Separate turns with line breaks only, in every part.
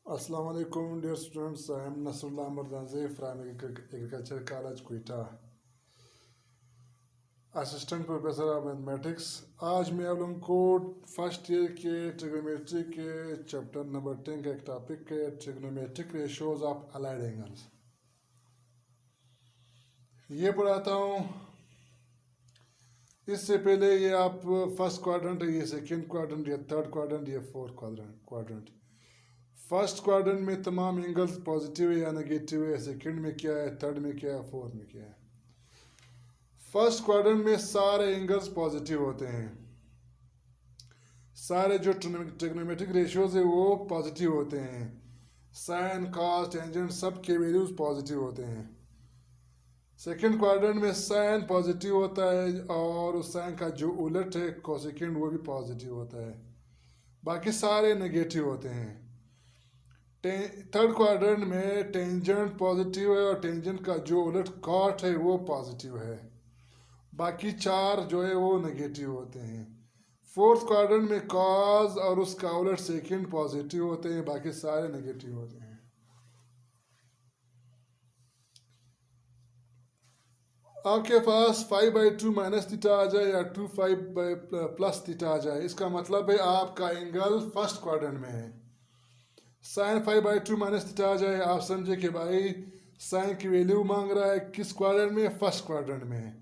Assalamu alaikum, dear students. I am Nasrullah Mardanze from Agriculture College, Quetta, assistant professor of mathematics. आज मैं आप लोगों को first year के ट्रिग्नोमेट्री के चैप्टर नंबर 10 का एक टॉपिक है, trigonometric ratios of allied angles, ये पढ़ाता हूँ। इससे पहले ये आप फर्स्ट क्वाड्रेंट, ये सेकेंड क्वाड्रेंट, ये थर्ड क्वाड्रेंट, ये फोर्थ क्वाड्रेंट। फर्स्ट क्वाड्रेंट में तमाम एंगल्स पॉजिटिव है या नेगेटिव है, सेकंड में क्या है, थर्ड में क्या है, फोर्थ में क्या है। फर्स्ट क्वाड्रेंट में सारे एंगल्स पॉजिटिव होते हैं, सारे जो ट्रिग्नोमेट्रिक रेशियोज है वो पॉजिटिव होते हैं। साइन, कॉस, टेंजेंट सब के वैल्यूज पॉजिटिव होते हैं। सेकंड क्वाड्रेंट में साइन पॉजिटिव होता है और उस साइन का जो उलट है कोसेकेंड वो भी पॉजिटिव होता है, बाकी सारे नेगेटिव होते हैं। थर्ड क्वाड्रेंट में टेंजेंट पॉजिटिव है और टेंजेंट का जो उलट कॉट है वो पॉजिटिव है, बाकी चार जो है वो नेगेटिव होते हैं। फोर्थ क्वाड्रेंट में कॉस और उसका उलट सेकंड पॉजिटिव होते हैं, बाकी सारे नेगेटिव होते हैं। आपके पास 5/2 माइनस थीटा आ जाए या 2 प्लस थीटा आ जाए, इसका मतलब है आपका एंगल फर्स्ट क्वाड्रेंट में है। साइन 5/2 माइनस थीटा आ जाए, आप समझे कि भाई साइन की वैल्यू मांग रहा है किस क्वाड्रेंट में, फर्स्ट क्वाड्रेंट में।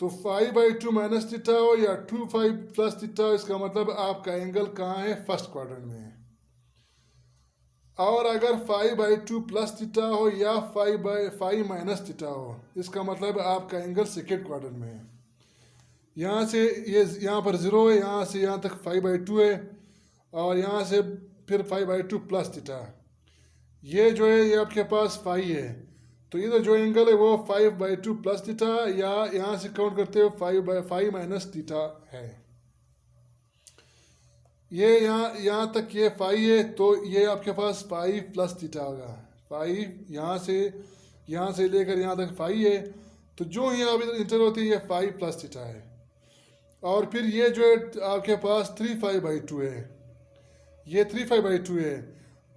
तो 5/2 माइनस थीटा हो या 2 प्लस थीटा हो, इसका मतलब आपका एंगल कहाँ है, फर्स्ट क्वाड्रेंट में है। और अगर 5/2 प्लस थीटा हो या 5 माइनस थीटा हो, इसका मतलब आपका एंगल सेकेंड क्वाड्रेंट में है। यहाँ से ये यहाँ पर 0 है, यहाँ से यहाँ तक 5/2 है और यहाँ से फिर 5/2 प्लस थीटा, ये जो है ये आपके पास 5 है। तो इधर जो एंगल है वो 5/2 प्लस थीटा या यहाँ से काउंट करते हो 5 माइनस थीटा है। ये यहाँ तक ये 5 है, तो ये आपके पास 5 प्लस थीटा होगा। 5 यहाँ से लेकर यहाँ तक 5 है, तो जो ही आप इधर इंटर होती है ये 5 प्लस थीटा है। और फिर ये जो है आपके पास 3 5/2 है, ये 3 5/2 है।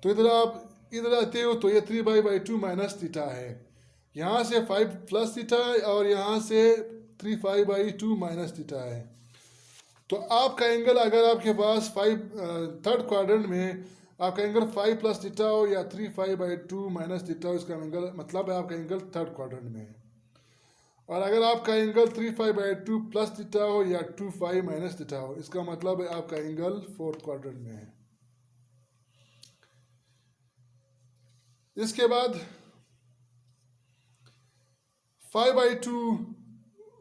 तो इधर आते हो तो ये 3 5/2 माइनस थीटा है। यहाँ से 5 प्लस थीटा है और यहाँ से 3 5/2 माइनस थीटा है। तो आपका एंगल अगर आपके पास थर्ड क्वाड्रेंट में आपका एंगल 5 प्लस थीटा हो या 3 5/2 माइनस थीटा हो, इसका एंगल मतलब है आपका एंगल थर्ड क्वाड्रेंट में है। और अगर आपका एंगल 3 5/2 प्लस थीटा हो या 2 माइनस थीटा हो, इसका मतलब है आपका एंगल फोर्थ क्वाड्रेंट में है। इसके बाद 5/2,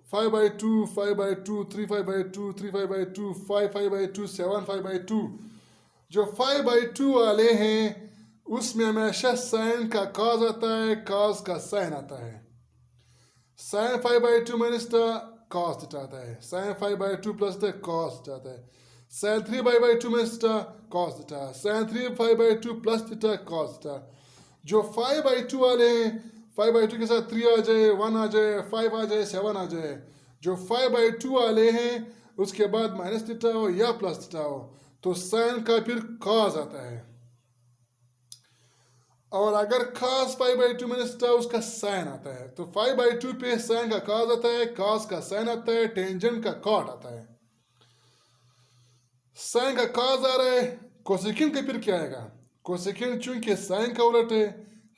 5/2, 5/2, 3 5/2, 3 5/2, 5 7 5/2, जो 5/2 वाले हैं उसमें हमेशा साइन का कॉस आता है, कॉस का साइन आता है। Sine 5/2 minus theta cos theta आता है, sine 5/2 plus theta cos theta आता है, sine 3 5/2 minus theta cos theta, sine 3 5/2 plus theta cos theta. जो 5/2 वाले हैं 5/2 के साथ 3 आ जाए, 1 आ जाए, 5 आ जाए, 7 आ जाए। जो 5/2 वाले हैं उसके बाद माइनस थीटा हो या प्लस थीटा हो तो साइन का फिर कॉस आता है। और अगर कॉस 5/2 माइनस थीटा उसका साइन आता है, तो 5/2 पे साइन का कॉस आता है, कॉस का साइन आता है, टेंजेंट का कॉट आता है। साइन का कॉस आ रहा है, कोसेकेंड का फिर क्या आएगा, कोसेकेंड चूंकि साइन का उलट है,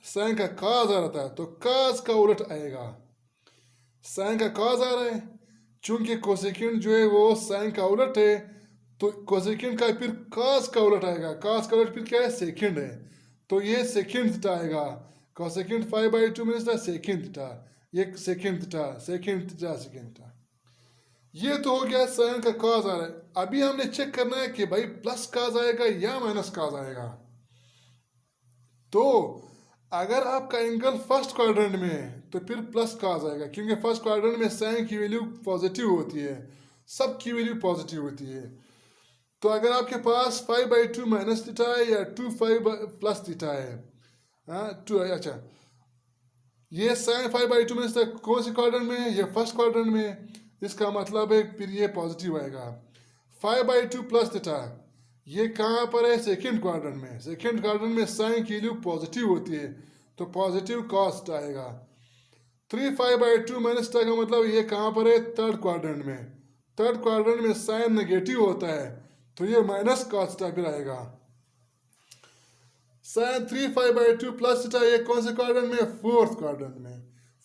साइन का कॉस आ रहा है तो कॉस का उलट आएगा। साइन का कॉस आ रहा है, चूंकि कोसेकेंड जो है वो साइन का उलट है, तो कोसेकेंड का फिर कॉस का उलट आएगा। कॉस का उलट फिर क्या है, सेकेंड है, तो ये सेकेंड थीटा आएगा। कोसेकेंड 5/2 में सेकेंड थीटा, ये second theta, second theta, second theta. ये तो हो गया साइन का कॉस आ रहा है। अभी हमने चेक करना है कि भाई प्लस कॉस आएगा या माइनस कॉस आएगा। तो अगर आपका एंगल फर्स्ट क्वाड्रेंट में है तो फिर प्लस कॉस आएगा, क्योंकि फर्स्ट क्वाड्रेंट में साइन की वैल्यू पॉजिटिव होती है, सब की वैल्यू पॉजिटिव होती है। तो अगर आपके पास 5/2 माइनस थीटा है या 2 प्लस थीटा है, हाँ 2, अच्छा ये साइन 5/2 माइनस थीटा कौन सी क्वाड्रेंट में है, ये फर्स्ट क्वाड्रेंट में है, इसका मतलब है फिर ये पॉजिटिव आएगा। 5/2 प्लस थीटा ये कहाँ पर है? सेकेंड क्वाड्रेंट में। सेकेंड क्वाड्रेंट में साइन की वैल्यू पॉजिटिव होती है, तो पॉजिटिव कॉस्ट आएगा। 3π/2 माइनस का मतलब ये कहाँ पर है? थर्ड क्वाड्रेंट में। थर्ड क्वाड्रेंट में साइन नेगेटिव होता है, तो ये माइनस कॉस्ट फिर आएगा। साइन 3π/2 प्लस थीटा ये कौन से क्वाड्रेंट में? फोर्थ क्वाड्रेंट में।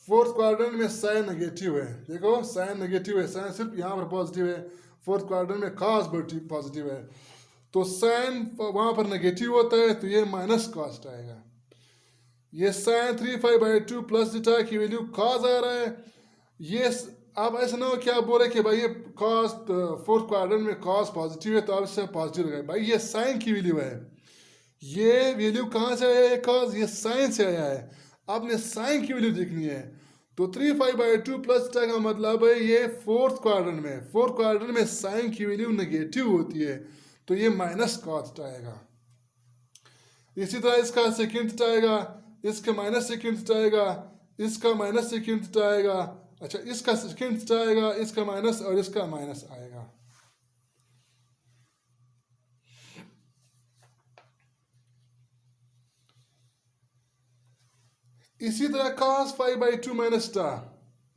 फोर्थ क्वाड्रेंट में साइन नेगेटिव है, देखो साइन नेगेटिव है, साइन सिर्फ यहाँ पर पॉजिटिव है, फोर्थ क्वाड्रेंट में कॉस पॉजिटिव है, तो साइन वहाँ पर नेगेटिव होता है, तो ये माइनस कॉस्ट आएगा। ये साइन 3π/2 प्लस थीटा की वैल्यू कॉस आ रहा है। ये आप ऐसा ना हो क्या बोले कि भाई ये कॉस फोर्थ क्वाड्रेंट में कॉस पॉजिटिव है तो आप इससे पॉजिटिव लगाए, भाई ये साइन की वैल्यू है, ये वैल्यू कहाँ से आया है? कॉस, ये साइन से आया है, आपने साइन की वैल्यू देखनी है। तो 3π/2 प्लस थीटा का मतलब है ये फोर्थ क्वाड्रेंट में, फोर्थ क्वाड्रेंट में साइन की वैल्यू नेगेटिव होती है, तो ये माइनस कॉस आएगा। इसी तरह इसका सेकेंड थीटा आएगा, इसका माइनस सेकेंड थीटा आएगा, इसका माइनस सेकेंड थीटा आएगा, अच्छा इसका सेकेंड थीटा आएगा, इसका माइनस और इसका माइनस आएगा। इसी तरह cos 5/2 माइनस टा,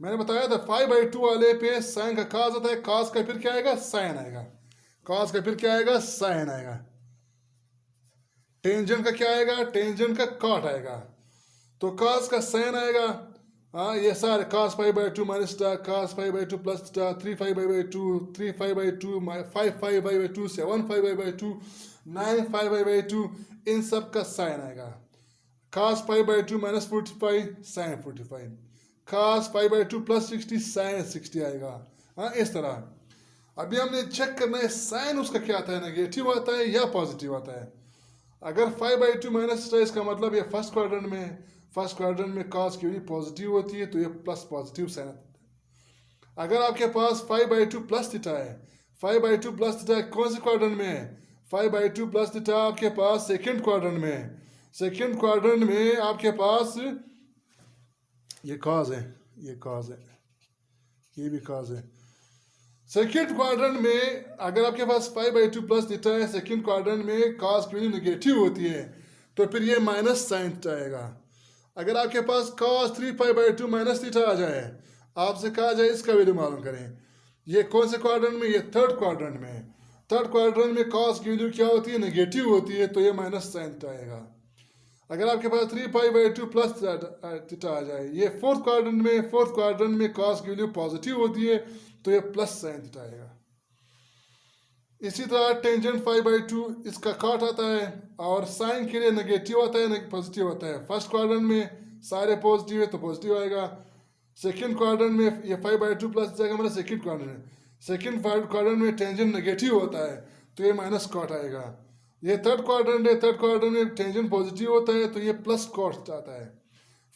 मैंने बताया था 5/2 वाले पे साइन का cos आता है, cos का फिर क्या आएगा? साइन आएगा, cos का फिर क्या आएगा? साइन आएगा। टेंजेंट का क्या आएगा? टेंजेंट का कॉट आएगा, तो cos का साइन आएगा। हाँ ये सारे cos 5/2 माइनस टा, cos 5/2 प्लस टा, 3π/2, 3π/2, 5π/2, 7π/2, 9π/2, इन सब का साइन आएगा। cos 5/2 minus 45 sine 45, cos 5/2 plus 60 sine 60 आएगा। हाँ इस तरह अभी हमने चेक करना है साइन उसका क्या आता है, नेगेटिव आता है या पॉजिटिव आता है। अगर 5/2 माइनस है इसका मतलब ये फर्स्ट क्वाड्रेंट में, फर्स्ट क्वाड्रेंट में cos की वैल्यू पॉजिटिव होती है, तो ये प्लस पॉजिटिव साइन आता है। अगर आपके पास 5/2 प्लस थीटा है, 5/2 प्लस थीटा कौन से क्वाड्रेंट में है? 5/2 प्लस थीटा आपके पास सेकेंड क्वाड्रेंट में है, सेकेंड क्वाड्रेंट में आपके पास ये कॉज है, ये कॉज है, ये भी कॉज है। सेकेंड क्वाड्रेंट में अगर आपके पास 5/2 प्लस थीटा है, सेकेंड क्वाड्रेंट में कॉस की वैल्यू नेगेटिव होती है, तो फिर ये माइनस साइन आएगा। अगर आपके पास cos 3π/2 माइनस थीटा आ जाए, आपसे कहा जाए इसका वैल्यू मालूम करें, ये कौन से क्वाड्रेंट में? ये थर्ड क्वाड्रेंट में। थर्ड क्वाड्रेंट में cos की वैल्यू क्या होती है? नेगेटिव होती है, तो ये माइनस साइन आएगा। अगर आपके पास 3π/2 प्लस थीटा आ जाए, ये फोर्थ क्वाड्रेंट में, फोर्थ क्वाड्रेंट में cos की वैल्यू पॉजिटिव होती है, तो ये प्लस साइन थीटा आएगा। इसी तरह टेंजेंट 5/2 इसका कॉट आता है, और साइन के लिए नेगेटिव आता है, पॉजिटिव आता है। फर्स्ट क्वाड्रेंट में सारे पॉजिटिव है तो पॉजिटिव आएगा, सेकेंड क्वाड्रेंट में ये 5/2 प्लस जाएगा मतलब सेकेंड क्वाड्रेंट में, सेकेंड क्वाड्रेंट में टेंजेंट नेगेटिव होता है, तो ये माइनस कॉट आएगा। ये थर्ड क्वाड्रेंट है, थर्ड क्वाड्रेंट में टेंजेंट पॉजिटिव होता है, तो ये प्लस कॉट आता है।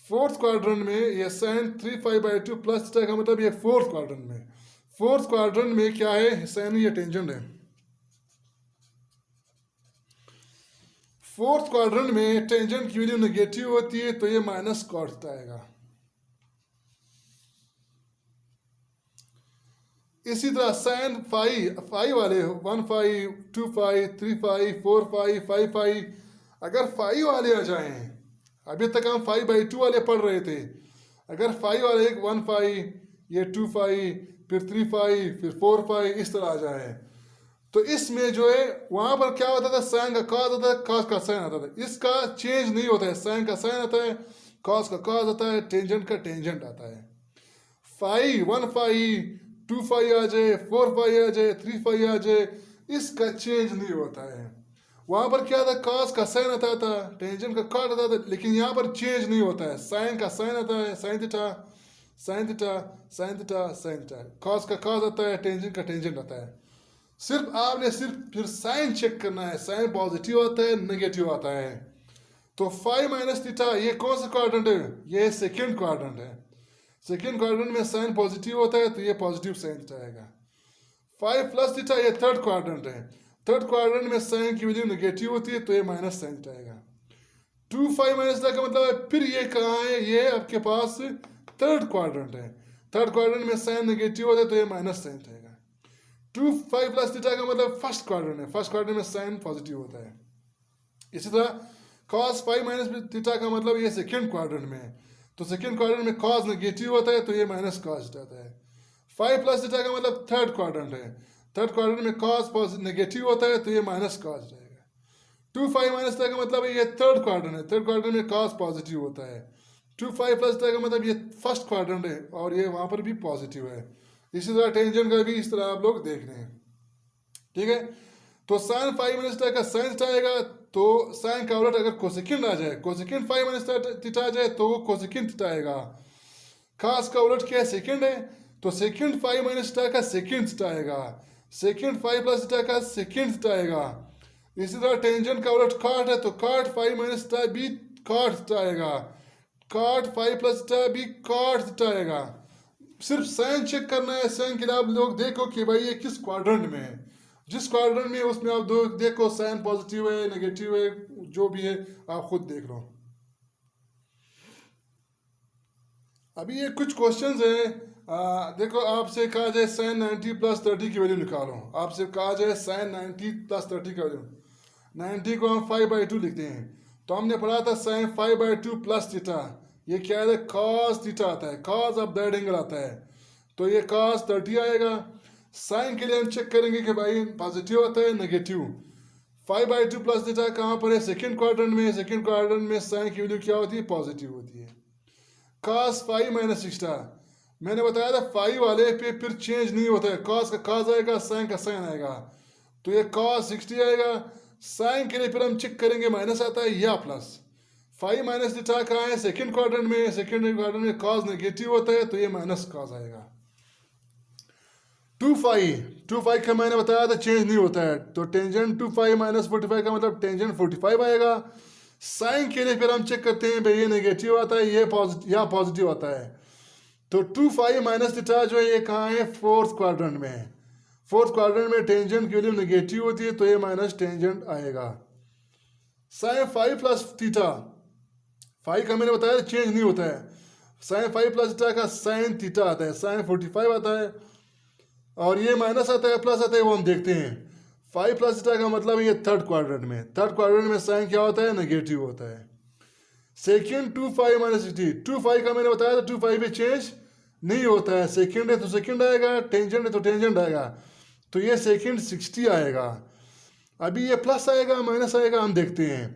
फोर्थ क्वाड्रेंट में ये साइन 3π/2 प्लस का मतलब ये फोर्थ क्वाड्रेंट में, फोर्थ क्वाड्रेंट में क्या है? साइन ये टेंजेंट है। फोर्थ क्वाड्रेंट में टेंजेंट की वैल्यू नेगेटिव होती है, तो ये माइनस कॉट आएगा। इसी तरह साइन फाई वाले 1π, 2π, 3π, 4π, 5π, अगर फाई वाले आ जाएं, अभी तक हम 5/2 वाले पढ़ रहे थे, अगर फाई वाले 1π, ये 2π, फिर 3π, फिर 4π इस तरह आ जाए, तो इसमें जो है वहां पर क्या होता था? साइन का कॉस आता है, कॉस का साइन आता था, इसका चेंज नहीं होता है, साइन का साइन आता है, कॉस का कॉस आता है, टेंजेंट का टेंजेंट आता है। 1π, 2π आ जाए, 4π आ जाए, 3π आ जाए, इसका चेंज नहीं होता है। वहां पर क्या था? कॉस का साइन आता था, टेंजेंट का कॉट आता था, लेकिन यहाँ पर चेंज नहीं होता है, साइन का साइन आता है, sine theta, sine theta, sine theta, sine theta, cos का कॉस आता है, टेंजेंट का टेंजेंट आता है। सिर्फ आपने सिर्फ फिर साइन चेक करना है, साइन पॉजिटिव आता है, नेगेटिव आता है। तो 5 माइनस थीटा ये कौन सा क्वाड्रेंट है? ये सेकेंड क्वाड्रेंट है, सेकेंड क्वाड्रेंट में साइन पॉजिटिव होता है, तो ये पॉजिटिव साइन थीटा आएगा। 5 प्लस थीटा ये थर्ड क्वाड्रेंट है, थर्ड क्वाड्रेंट में साइन की वैल्यू नेगेटिव होती है, तो ये माइनस साइन थीटा आएगा। 2π माइनस थीटा का मतलब है फिर ये कहाँ है? ये आपके पास थर्ड क्वाड्रेंट है, थर्ड क्वाड्रेंट में साइन नेगेटिव होता है, तो ये माइनस साइन थीटा आएगा। 2 5 प्लस थीटा का मतलब फर्स्ट क्वाड्रेंट है, फर्स्ट क्वाड्रेंट में साइन पॉजिटिव होता है। इसी तरह cos 5 माइनस थीटा का मतलब ये सेकेंड क्वाड्रेंट में है, तो सेकेंड क्वाड्रेंट में cos नेगेटिव होता है तो ये माइनस cos जाता है। 5 प्लस थीटा का मतलब थर्ड क्वाड्रेंट है, थर्ड क्वाड्रेंट में cos नेगेटिव होता है तो ये माइनस cos जाएगा। 2 5 माइनस थीटा का मतलब ये थर्ड क्वाड्रेंट है, थर्ड क्वाड्रेंट में cos पॉजिटिव होता है। 2 5 प्लस थीटा का मतलब ये फर्स्ट क्वाड्रेंट है और ये वहाँ पर भी पॉजिटिव है। इसी तरह टेंजेंट का भी इस तरह आप लोग देख रहे हैं, ठीक है। तो साइन 5 माइनस थीटा का साइन थीटा आएगा, तो साइन का उलट अगर कोसेकेंड आ जाए, कोसेकेंड 5 माइनस थीटा आ जाए तो वो कोसेकेंड थीटा आएगा। खास का उलट क्या है, सेकेंड है, तो सेकेंड 5 माइनस थीटा का सेकेंड थीटा आएगा, सेकेंड 5 प्लस थीटा का सेकेंड थीटा आएगा। इसी तरह टेंजेंट का उलट कॉट है, तो कॉट 5 माइनस थीटा भी कॉट थीटा आएगा, कॉट 5 प्लस थीटा भी कॉट थीटा आएगा। सिर्फ साइन चेक करना है, साइन के लिए आप लोग देखो कि भाई ये किस क्वाड्रेंट में है, जिस क्वाड्रेंट में उसमें आप देखो साइन पॉजिटिव है नेगेटिव है जो भी है आप खुद देख लो। अभी ये कुछ क्वेश्चंस है, देखो आपसे कहा जाए साइन 90 प्लस 30 की वैल्यू निकालो, आपसे कहा जाए साइन 90 प्लस 30 का वैल्यू, 90 को हम 5/2 लिखते हैं, तो हमने पढ़ा था साइन 5/2 प्लस थीटा, ये क्या है cos थीटा आता है, cos ऑफ दैट एंगल आता है, तो ये cos 30 आएगा। साइन के लिए हम चेक करेंगे कि भाई पॉजिटिव आता है नेगेटिव। 5/2 प्लस थीटा कहाँ पर है, सेकेंड क्वाड्रेंट में, सेकेंड क्वाड्रेंट में साइन की वैल्यू क्या होती है, पॉजिटिव होती है। cos 5 माइनस 60 मैंने बताया था 5 वाले पे फिर चेंज नहीं होता है, cos का cos आएगा, साइन का साइन आएगा, तो ये cos 60 आएगा। साइन के लिए फिर हम चेक करेंगे माइनस आता है या प्लस। 5 माइनस थीटा कहाँ है, सेकेंड क्वाड्रेंट में, सेकेंड क्वाड्रेंट में cos नेगेटिव होता है तो ये माइनस cos आएगा। 2 5 का मैंने बताया था चेंज नहीं होता है, तो टेंजेंट 2 5 माइनस 45 का मतलब टेंजेंट 45 आएगा। साइन के लिए फिर हम चेक करते हैं भाई ये नेगेटिव आता है ये पॉजिटिव आता है, तो 2 5 माइनस थीटा जो है ये कहाँ है, फोर्थ क्वाड्रेंट में है, फोर्थ क्वाड्रेंट में टेंजेंट की वैल्यू नेगेटिव होती है तो ये माइनस टेंजेंट आएगा। साइन 5 प्लस थीटा, 5 का मैंने बताया चेंज नहीं होता है, साइन 5 प्लस थीटा का साइन थीटा आता है, साइन 45 आता है, और ये माइनस आता है प्लस आता है वो हम देखते हैं। 5 प्लस थीटा का मतलब ये थर्ड क्वाड्रेंट में, थर्ड क्वाड्रेंट में साइन क्या होता है, नेगेटिव होता है। सेकेंड 2 5 माइनस 60, 2 5 का मैंने बताया था 2 5 पे चेंज नहीं होता है, सेकेंड है तो सेकेंड आएगा, टेंजेंट है तो टेंजेंट आएगा, तो ये सेकेंड 60 आएगा। अभी ये प्लस आएगा माइनस आएगा हम देखते हैं।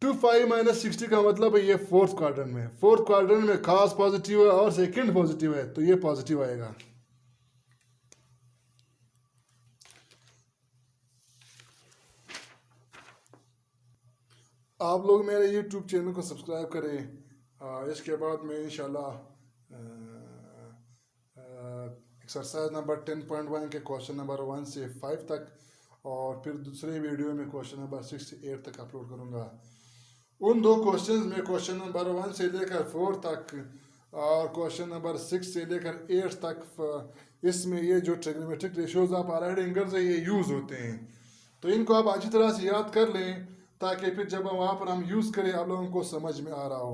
2 5 माइनस 60 का मतलब है ये फोर्थ क्वाड्रेंट में, फोर्थ क्वाड्रेंट में खास पॉजिटिव है और सेकेंड पॉजिटिव है तो ये पॉजिटिव आएगा। आप लोग मेरे YouTube चैनल को सब्सक्राइब करें। इसके बाद मैं इंशाल्लाह एक्सरसाइज नंबर 10.1 के क्वेश्चन नंबर 1 से 5 तक और फिर दूसरे वीडियो में क्वेश्चन नंबर 6 से 8 तक अपलोड करूँगा। उन दो क्वेश्चन में क्वेश्चन नंबर 1 से लेकर 4 तक और क्वेश्चन नंबर 6 से लेकर 8 तक, इसमें ये जो ट्रिग्नोमेट्रिक रेशियोज ऑफ आराइड एंगल्स है ये यूज़ होते हैं, तो इनको आप अच्छी तरह से याद कर लें ताकि फिर जब वहाँ पर हम यूज़ करें आप लोगों को समझ में आ रहा हो।